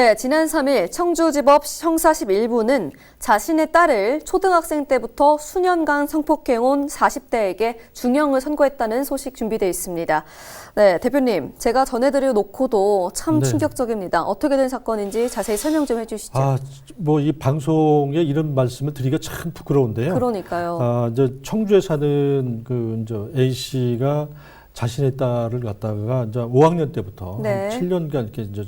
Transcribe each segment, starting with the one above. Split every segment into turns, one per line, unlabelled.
네, 지난 3일 청주지법 형사 11부는 자신의 딸을 초등학생 때부터 수년간 성폭행온 40대에게 중형을 선고했다는 소식 준비되어 있습니다. 네, 대표님, 제가 전해드려 놓고도 참 충격적입니다. 어떻게 된 사건인지 자세히 설명 좀 해주시죠.
뭐 이 방송에 이런 말씀을 드리기가 참 부끄러운데요.
그러니까요.
이제 청주에 사는 이제 A 씨가 자신의 딸을 갖다가 이제 5학년 때부터 한 7년간 이렇게 이제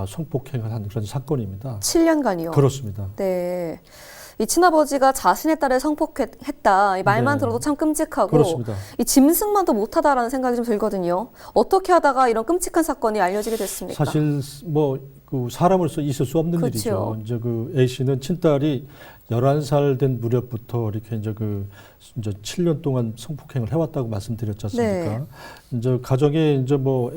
성폭행을 한 그런 사건입니다.
7년간이요?
그렇습니다.
네. 이 친아버지가 자신의 딸을 성폭했다. 이 말만 들어도 참 끔찍하고
그렇습니다.
이 짐승만도 못하다라는 생각이 좀 들거든요. 어떻게 하다가 이런 끔찍한 사건이 알려지게 됐습니까?
사실 뭐 그 사람으로서 있을 수 없는 일이죠. 이제 그 A 씨는 친딸이 11살 된 무렵부터 이렇게 이제 이제 7년 동안 성폭행을 해왔다고 말씀드렸지 않습니까? 이제 가정에 이제 뭐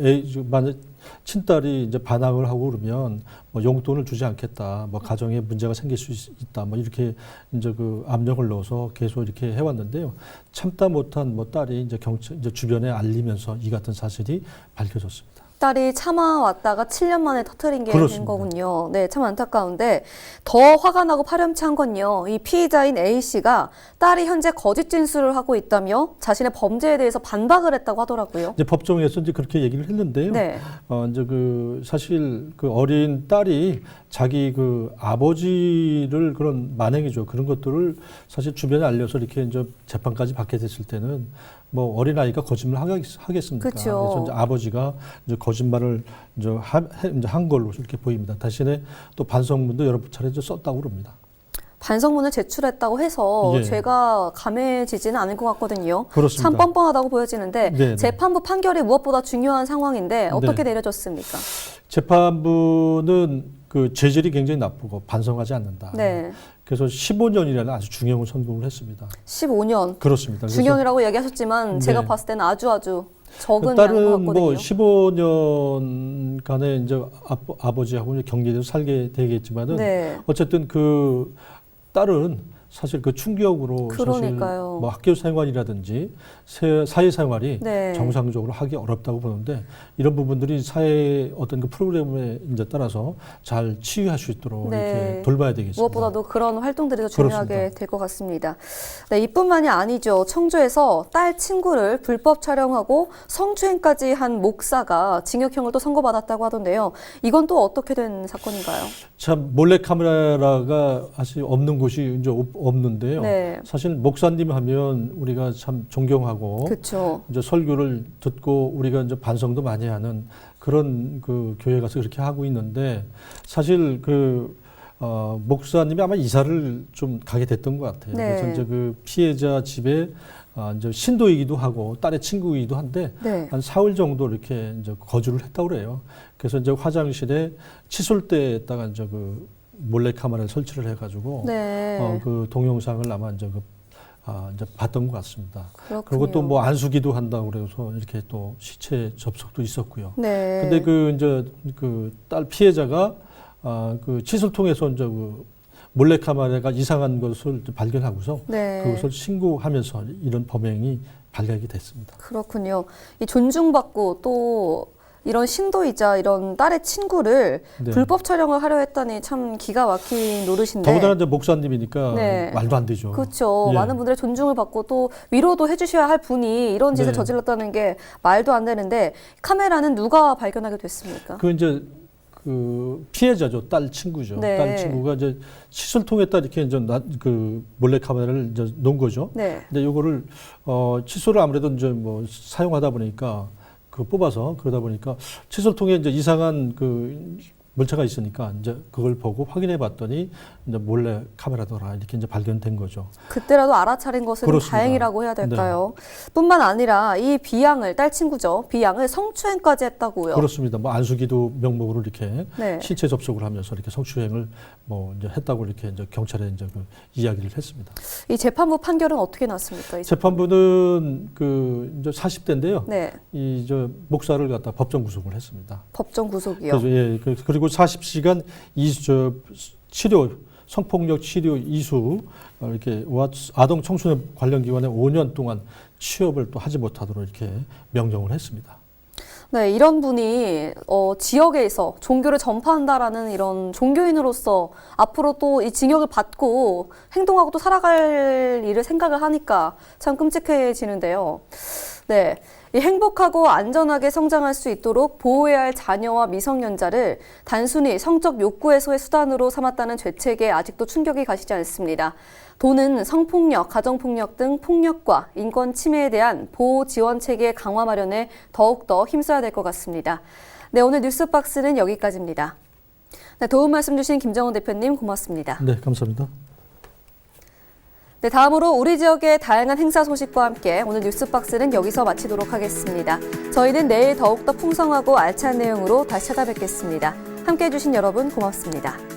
만약 친딸이 이제 반항을 하고 그러면 뭐 용돈을 주지 않겠다, 뭐 가정에 문제가 생길 수 있다, 뭐 이렇게 이제 압력을 넣어서 계속 이렇게 해왔는데요. 참다 못한 뭐 딸이 이제 이제 주변에 알리면서 이 같은 사실이 밝혀졌습니다.
딸이 참아왔다가 7년 만에 터뜨린 게 된 거군요. 네, 참 안타까운데 더 화가 나고 파렴치한 건요. 이 피의자인 A 씨가 딸이 현재 거짓 진술을 하고 있다며 자신의 범죄에 대해서 반박을 했다고 하더라고요.
이제 법정에서 이제 그렇게 얘기를 했는데요. 이제 사실 어린 딸이 자기 아버지를 그런 만행이죠. 그런 것들을 사실 주변에 알려서 이렇게 이제 재판까지 받게 됐을 때는 뭐 어린아이가 거짓말을 하겠습니까? 그래서 이제 아버지가 이제 거짓말을 이제 한 걸로 이렇게 보입니다. 대신에 또 반성문도 여러 차례 썼다고 그럽니다.
반성문을 제출했다고 해서 죄가 감해지지는 않을 것 같거든요.
그렇습니다.
참 뻔뻔하다고 보여지는데 재판부 판결이 무엇보다 중요한 상황인데 어떻게 내려졌습니까?
재판부는 죄질이 굉장히 나쁘고 반성하지 않는다. 그래서 15년이라는 아주 중형을 선고를 했습니다.
15년.
그렇습니다.
중형이라고 얘기하셨지만 제가 봤을 때는 아주 적은
딸은
양것 같거든요.
뭐 15년간의 이제 아버지하고 격리돼서 살게 되겠지만은 어쨌든 딸은 사실 충격으로 사실 뭐 학교 생활이라든지 사회 생활이 정상적으로 하기 어렵다고 보는데 이런 부분들이 사회 어떤 프로그램에 이제 따라서 잘 치유할 수 있도록 이렇게 돌봐야 되겠습니다.
무엇보다도 그런 활동들이 더 중요하게 될 것 같습니다. 네, 이뿐만이 아니죠. 청주에서 딸 친구를 불법 촬영하고 성추행까지 한 목사가 징역형을 또 선고받았다고 하던데요. 이건 또 어떻게 된 사건인가요?
참 몰래 카메라가 사실 없는 곳이 이제 없는데요. 사실 목사님 하면 우리가 참 존경하고 이제 설교를 듣고 우리가 이제 반성도 많이 하는 그런 교회 가서 그렇게 하고 있는데 사실 목사님이 아마 이사를 좀 가게 됐던 것 같아요. 그래서 이제 피해자 집에 이제 신도이기도 하고 딸의 친구이기도 한데 한 4일 정도 이렇게 이제 거주를 했다고 그래요. 그래서 이제 화장실에 칫솔대에다가 이제 몰래 카메라를 설치를 해가지고 동영상을 아마 이제 이제 봤던 것 같습니다. 그리고 또 뭐 안수기도 한다고 그래서 이렇게 또 시체 접속도 있었고요. 근데 이제 딸 피해자가 칫솔통에서 이제 몰래 카메라가 이상한 것을 발견하고서 그것을 신고하면서 이런 범행이 발각이 됐습니다.
그렇군요. 이 존중받고 또 이런 신도이자 이런 딸의 친구를 불법 촬영을 하려 했다니 참 기가 막힌 노릇인데.
더군다나 이제 목사님이니까 말도 안 되죠.
그렇죠. 많은 분들의 존중을 받고 또 위로도 해주셔야 할 분이 이런 짓을 저질렀다는 게 말도 안 되는데 카메라는 누가 발견하게 됐습니까?
이제 피해자죠. 딸 친구죠. 딸 친구가 이제 칫솔통에다 이렇게 이제 몰래 카메라를 이제 놓은 거죠. 근데 이거를 칫솔을 아무래도 이제 뭐 사용하다 보니까 뽑아서 그러다 보니까 칫솔통에 이제 이상한 물체가 있으니까 이제 그걸 보고 확인해 봤더니 이제 몰래 카메라더라 이렇게 이제 발견된 거죠.
그때라도 알아차린 것은 다행이라고 해야 될까요? 뿐만 아니라 이 딸 친구죠. 비양을 성추행까지 했다고요.
그렇습니다. 뭐 안수기도 명목으로 이렇게 신체 접촉을 하면서 이렇게 성추행을 뭐 이제 했다고 이렇게 이제 경찰에 이제 이야기를 했습니다.
이 재판부 판결은 어떻게 났습니까?
재판부는 이제 40대인데요. 이 목사를 갖다 법정 구속을 했습니다.
법정 구속이요?
그리고 40시간 치료, 성폭력 치료 이수, 이렇게 아동 청소년 관련 기관에 5년 동안 취업을 또 하지 못하도록 이렇게 명령을 했습니다.
네, 이런 분이 지역에서 종교를 전파한다라는 이런 종교인으로서 앞으로 또 이 징역을 받고 행동하고 또 살아갈 일을 생각을 하니까 참 끔찍해지는데요. 네. 이 행복하고 안전하게 성장할 수 있도록 보호해야 할 자녀와 미성년자를 단순히 성적 욕구 해소의 수단으로 삼았다는 죄책에 아직도 충격이 가시지 않습니다. 도는 성폭력, 가정폭력 등 폭력과 인권 침해에 대한 보호 지원 체계 강화 마련에 더욱더 힘써야 될 것 같습니다. 네, 오늘 뉴스박스는 여기까지입니다. 네, 도움 말씀 주신 김정은 대표님 고맙습니다.
네, 감사합니다.
네, 다음으로 우리 지역의 다양한 행사 소식과 함께 오늘 뉴스박스는 여기서 마치도록 하겠습니다. 저희는 내일 더욱더 풍성하고 알찬 내용으로 다시 찾아뵙겠습니다. 함께해 주신 여러분 고맙습니다.